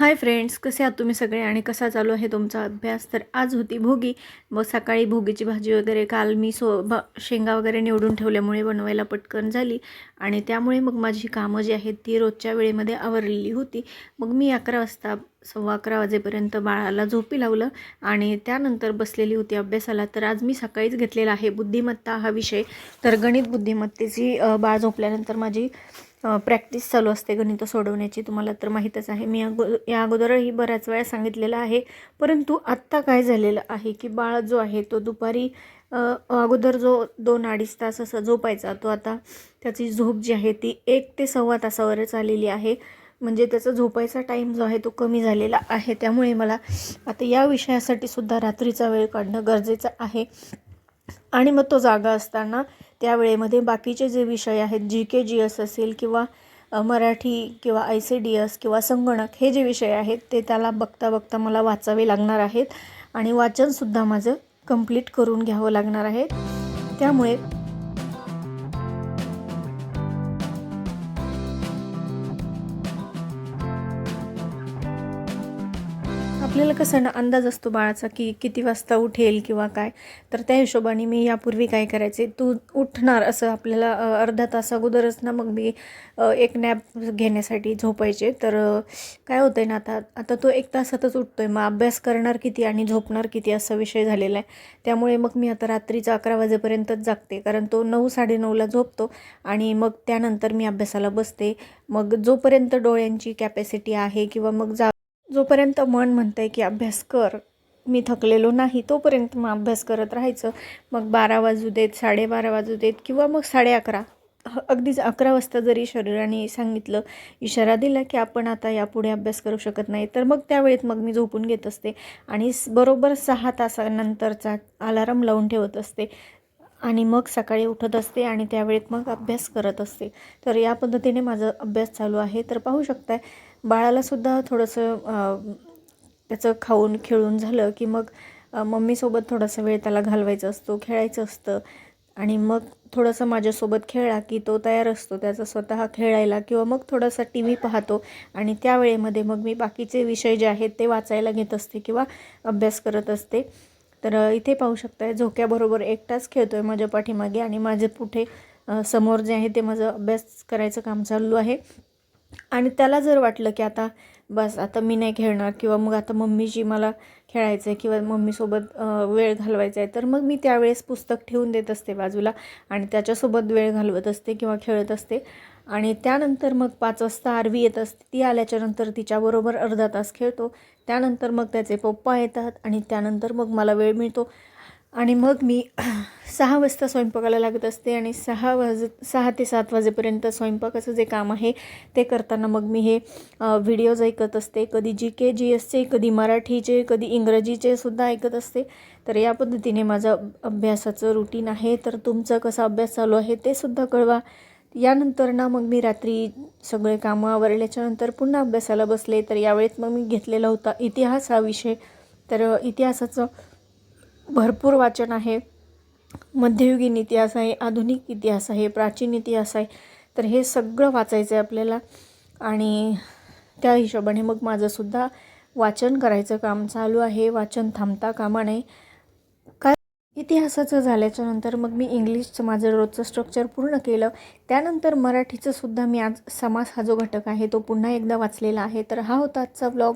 Hi friends, कसे आहात तुम्ही सगळे आणि कसा चालू आहे तुमचा अभ्यास? तर आज होती भोगी व सकाळी भोगीची भाजी वगैरे काल मी शेंगा वगैरे निवडून ठेवल्यामुळे बनवायला पटकन झाली आणि त्यामुळे मग माझी कामं जी आहेत ती रोजच्या वेळेमध्ये आवरलेली होती. मग मी 11 वाजता 11:15 वाजेपर्यंत बाळाला झोपी लावलं आणि त्यानंतर बसलेली होती अभ्यासाला. तर आज मी सकाळीच घेतलेला आहे बुद्धिमत्ता हा विषय. तर गणित बुद्धिमत्तेची बाळ झोपल्यानंतर माझी प्रॅक्टिस चालू असते गणितं सोडवण्याची, तुम्हाला तर माहीतच आहे. मी या अगोदरही बऱ्याच वेळा सांगितलेलं आहे. परंतु आत्ता काय झालेलं आहे की बाळ जो आहे तो दुपारी अगोदर जो 2-2.5 तास असं झोपायचा, तो आता त्याची झोप जी आहे ती 1 ते सव्वा तासावरच आलेली आहे. म्हणजे त्याचा झोपायचा टाईम जो आहे तो कमी झालेला आहे. त्यामुळे मला आता या विषयासाठी सुद्धा रात्रीचा वेळ काढणं गरजेचं आहे. आणि मग तो जागा असताना त्या वेळेमध्ये बाकीचे जे विषय आहेत, GK GS असेल किंवा मराठी किंवा ICDS किंवा संगणक, हे जे विषय आहेत ते त्याला बघता बघता मला वाचावे लागणार आहेत आणि वाचनसुद्धा माझं कंप्लीट करून घ्यावं लागणार आहे. त्यामुळे आपल्याला कसं ना अंदाज असतो बाळाचा की किती वाजता उठेल किंवा काय. तर त्या हिशोबाने मी यापूर्वी काय करायचे, तू उठणार असं आपल्याला अर्धा तास अगोदरच ना मग मी एक नॅप घेण्यासाठी झोपायचे. तर काय होतं आहे ना, आता आता तो 1 तासातच उठतो आहे, मग अभ्यास करणार किती आणि झोपणार किती असा विषय झालेला आहे. त्यामुळे मग मी आता रात्रीचं 11 वाजेपर्यंतच जागते, कारण तो 9-9:30ला झोपतो आणि मग त्यानंतर मी अभ्यासाला बसते. मग जोपर्यंत डोळ्यांची कॅपॅसिटी आहे किंवा मग जोपर्यंत मन म्हणतं आहे की अभ्यास कर, मी थकलेलो नाही, तोपर्यंत मग अभ्यास करत राहायचं. मग 12 वाजू देत, 12:30 वाजू देत किंवा मग 11:30, अगदीच 11 वाजता जरी शरीराने सांगितलं, इशारा दिला की आपण आता यापुढे अभ्यास करू शकत नाही, तर मग त्यावेळेत मग मी झोपून घेत असते आणि बरोबर 6 तासानंतरचा अलार्म लावून ठेवत असते आणि मग सकाळी उठत असते आणि त्यावेळेत मग अभ्यास करत असते. तर या पद्धतीने माझं अभ्यास चालू आहे. तर पाहू शकताय, बाळालासुद्धा थोडंसं त्याचं खाऊन खेळून झालं की मग मम्मीसोबत थोडासा वेळ त्याला घालवायचा असतो, खेळायचं असतं आणि मग थोडंसं माझ्यासोबत खेळला की तो तयार असतो त्याचा स्वतः खेळायला किंवा मग थोडासा TV पाहतो आणि त्या वेळेमध्ये मग मी बाकीचे विषय जे आहेत ते वाचायला घेत असते किंवा अभ्यास करत असते. तर इथे पाहू शकताय, झोक्याबरोबर 1 तास खेळतो आहे माझ्या पाठीमागे आणि माझे पुढे समोर जे आहे ते माझं अभ्यास करायचं काम चालू आहे. आणि त्याला जर वाटलं की आता बस, आता मी नाही खेळणार किंवा मग आता मम्मीशी मला खेळायचं आहे किंवा मम्मीसोबत वेळ घालवायचा आहे, तर मग मी त्यावेळेस पुस्तक ठेवून देत असते बाजूला आणि त्याच्यासोबत वेळ घालवत असते किंवा खेळत असते. आणि त्यानंतर मग 5 वाजता आरवी येत असते, ती आल्याच्यानंतर तिच्याबरोबर अर्धा तास खेळतो. त्यानंतर मग त्याचे पप्पा येतात आणि त्यानंतर मग मला वेळ मिळतो आणि मग मी 6 वाजता स्वयंपाकाला लागत असते आणि 6 ते 7 वाजेपर्यंत स्वयंपाकाचं जे काम आहे ते करताना मग मी हे व्हिडिओज ऐकत असते. कधी GK GSचे, कधी मराठीचे, कधी इंग्रजीचे सुद्धा ऐकत असते. तर या पद्धतीने माझं अभ्यासाचं रुटीन आहे. तर तुमचं कसा अभ्यास चालू आहे ते सुद्धा कळवा. यानंतर ना मग मी रात्री सगळे कामं आवरल्याच्यानंतर पुन्हा अभ्यासाला बसले. तर यावेळेस मग मी घेतलेला होता इतिहास हा विषय. तर इतिहासाचं भरपूर वाचन आहे. मध्ययुगीन इतिहास आहे, आधुनिक इतिहास आहे, प्राचीन इतिहास आहे. तर हे सगळं वाचायचं आहे आपल्याला आणि त्या हिशोबाने मग माझंसुद्धा वाचन करायचं काम चालू आहे. वाचन थांबता कामा नये. काय इतिहासाचं झाल्याच्यानंतर मग मी इंग्लिशचं माझं रोजचं स्ट्रक्चर पूर्ण केलं. त्यानंतर मराठीचं सुद्धा मी आज समास हा जो घटक आहे तो पुन्हा एकदा वाचलेला आहे. तर हा होता आजचा व्लॉग.